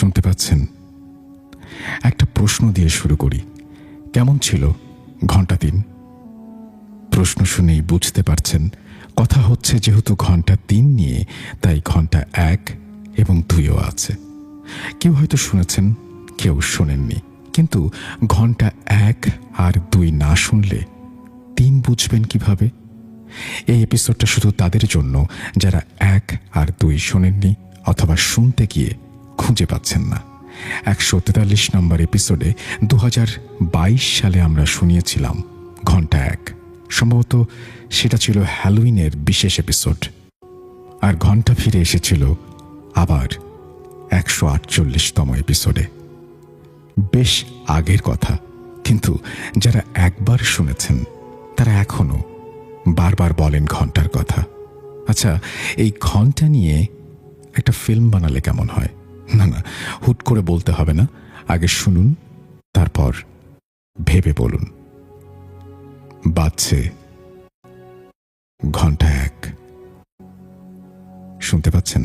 শুনতে পাচ্ছেন? একটা প্রশ্ন দিয়ে শুরু করি। কেমন ছিল ঘন্টা 3? প্রশ্ন শুনেই বুঝতে পারছেন কথা হচ্ছে যেহেতু ঘন্টা 3 নিয়ে, তাই ঘন্টা 1 এবং 2ও আছে। কেউ হয়তো শুনেছেন, কেউ শোনেননি। কিন্তু ঘন্টা 1 আর 2 না শুনলে 3 বুঝবেন কিভাবে? এই এপিসোডটা শুধু তাদের জন্য যারা 1 আর 2 শোনেননি অথবা শুনতে গিয়ে খুঁজে পাচ্ছেন না। 143 নম্বর এপিসোডে 2022 সালে আমরা শুনিয়েছিলাম ঘন্টা 1। সম্ভবত সেটা ছিল হ্যালোইনের বিশেষ এপিসোড। আর ঘন্টা ফিরে এসেছিল আবার 148তম এপিসোডে। বেশ আগের কথা, কিন্তু যারা একবার শুনেছেন তারা এখনো বারবার বলেন ঘন্টার কথা। আচ্ছা, এই ঘন্টা নিয়ে একটা ফিল্ম বানালে কেমন হয়? না না, হুট করে বলতে হবে না, আগে শুনুন, তারপর ভেবে বলুন। বাজছে ঘন্টা 1। শুনতে পাচ্ছেন?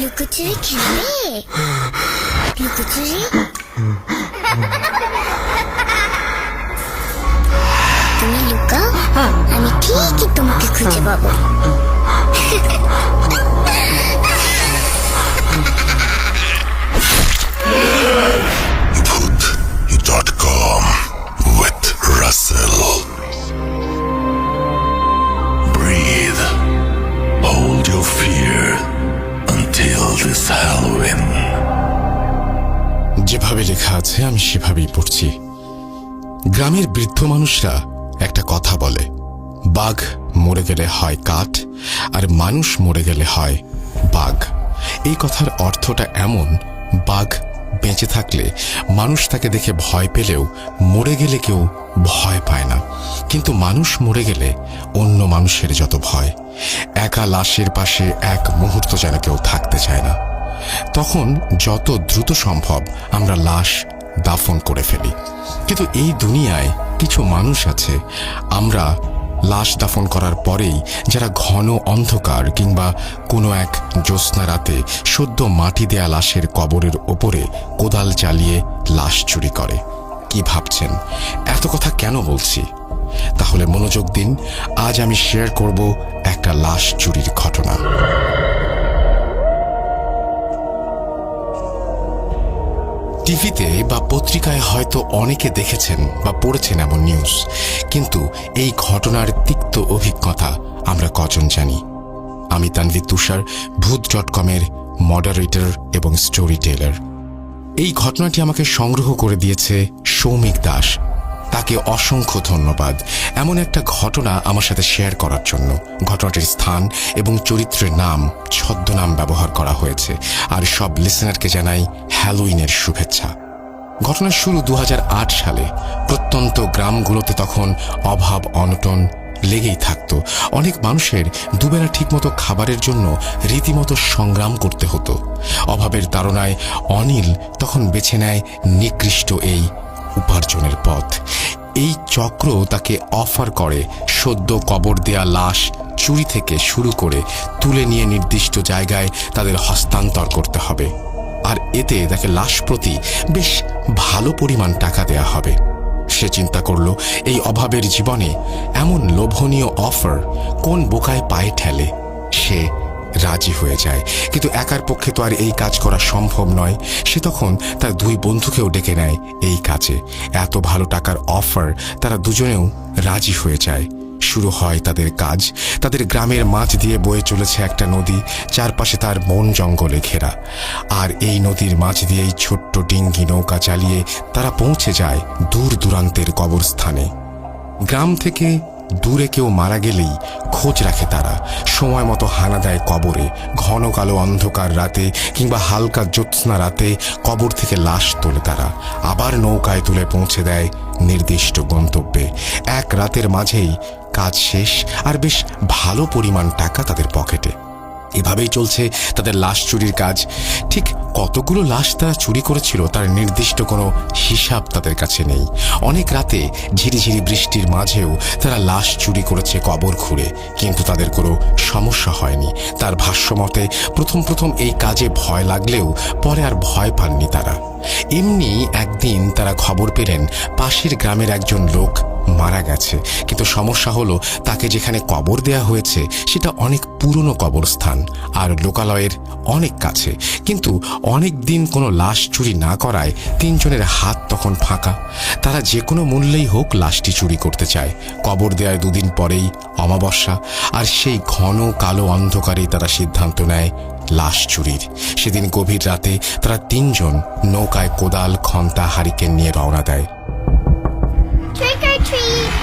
লুকোচুরি খেলবে? লুকোচুরি? তুমি লুকাও, আমি ঠিকই তোমাকে খুঁজে পাবো। Voot.com with Russell. Breathe. Hold your fear until this Halloween. যেভাবে লেখা আছে আমি সেভাবেই পড়ছি। গ্রামের বৃদ্ধ মানুষরা একটা কথা বলে, বাঘ মরে গেলে হয় কাঠ, আর মানুষ মরে গেলে হয় বাঘ। এই কথার অর্থটা এমন, বাঘ বেঁচে থাকলে মানুষ তাকে দেখে ভয় পেলেও মরে গেলে কেউ ভয় পায় না, কিন্তু মানুষ মরে গেলে অন্য মানুষের যত ভয়, একা লাশের পাশে এক মুহূর্ত যেন কেউ থাকতে চায় না। তখন যত দ্রুত সম্ভব আমরা লাশ দাফন করে ফেলি। কিন্তু এই দুনিয়ায় কিছু মানুষ আছে, আমরা লাশ দাফন করার পরেই যারা ঘন অন্ধকার কিংবা কোনো এক জ্যোৎস্না রাতে সদ্য মাটি দেয়া লাশের কবরের ওপরে কোদাল চালিয়ে লাশ চুরি করে। কি ভাবছেন এত কথা কেন বলছি? তাহলে মনোযোগ দিন, আজ আমি শেয়ার করব একটা লাশ চুরির ঘটনা। টিভিতে বা পত্রিকায় হয়তো অনেকে দেখেছেন বা পড়েছেন এমন নিউজ, কিন্তু এই ঘটনার তিক্ত অভিজ্ঞতা আমরা কজন জানি? আমি তানভীর তুষার, ভূত.com-এর মডারেটর এবং স্টোরি টেলার। এই ঘটনাটি আমাকে সংগ্রহ করে দিয়েছে সৌমিক দাস। তাকে অসংখ্য ধন্যবাদ এমন একটা ঘটনা আমার সাথে শেয়ার করার জন্য। ঘটনাটির স্থান এবং চরিত্রের নাম ছদ্মনাম ব্যবহার করা হয়েছে, আর সব লিসেনারকে জানাই হ্যালোইনের শুভেচ্ছা। ঘটনার শুরু 2008 সালে। প্রত্যন্ত গ্রামগুলোতে তখন অভাব অনটন লেগেই থাকতো। অনেক মানুষের দুবেলা ঠিকমতো খাবারের জন্য রীতিমতো সংগ্রাম করতে হতো। অভাবের তাড়নায় অনিল তখন বেছে নেয় নিকৃষ্ট এই উপার্জনের পথ। এই চক্র তাকে অফার করে সদ্য কবর দেয়া লাশ চুরি থেকে শুরু করে তুলে নিয়ে নির্দিষ্ট জায়গায় তাদের হস্তান্তর করতে হবে, আর এতে তাকে লাশ প্রতি বেশ ভালো পরিমাণ টাকা দেয়া হবে। সে চিন্তা করল, এই অভাবের জীবনে এমন লোভনীয় অফার কোন বোকায় পায়ে ঠেলে। সে রাজি হয়ে যায়, কিন্তু একার পক্ষে তো আর এই কাজ করা সম্ভব নয়। সে তখন তার 2 বন্ধুকেও ডেকে নেয় এই কাজে। এত ভালো টাকার অফার, তারা দুজনেও রাজি হয়ে যায়। শুরু হয় তাদের কাজ। তাদের গ্রামের মাঝ দিয়ে বয়ে চলেছে একটা নদী, চারপাশে তার বন জঙ্গলে ঘেরা। আর এই নদীর মাঝ দিয়েই ছোট্ট ডিঙ্গি নৌকা চালিয়ে তারা পৌঁছে যায় দূর দূরান্তের কবরস্থানে। গ্রাম থেকে দূরে কেউ মারা গেলেই খোঁজ রাখে তারা, সময় মতো হানা দেয় কবরে। ঘন কালো অন্ধকার রাতে কিংবা হালকা জ্যোৎস্না রাতে কবর থেকে লাশ তোলে তারা, আবার নৌকায় তুলে পৌঁছে দেয় নির্দিষ্ট গন্তব্যে। এক রাতের মাঝেই কাজ শেষ, আর বেশ ভালো পরিমাণ টাকা তাদের পকেটে। এভাবেই চলছে তাদের লাশ চুরির কাজ। ঠিক কতগুলো লাশ তারা চুরি করেছিল তার নির্দিষ্ট কোনো হিসাব তাদের কাছে নেই। অনেক রাতে ঝিরিঝিরি বৃষ্টির মাঝেও তারা লাশ চুরি করেছে কবর খুঁড়ে, কিন্তু তাদের কোনো সমস্যা হয়নি। তার ভাষ্যমতে প্রথম এই কাজে ভয় লাগলেও পরে আর ভয় পাননি তারা। এমনি একদিন তারা খবর পেলেন পাশের গ্রামের একজন লোক মারা গেছে, কিন্তু সমস্যা হলো তাকে যেখানে কবর দেয়া হয়েছে সেটা অনেক পুরনো কবরস্থান আর লোকালয়ের অনেক কাছে। কিন্তু অনেক দিন কোনো লাশ চুরি না করায় তিনজনের হাত তখন ফাঁকা। তারা যে কোনো মূল্যেই হোক লাশটি চুরি করতে চায়। কবর দেওয়ার 2 দিন পরেই অমাবস্যা, আর সেই ঘন কালো অন্ধকারেই তারা সিদ্ধান্ত নেয় লাশ চুরির। সেদিন গভীর রাতে তারা 3 জন নৌকায় কোদাল, খন্তা, হারিকেন নিয়ে রওনা দেয়। Trick or treat!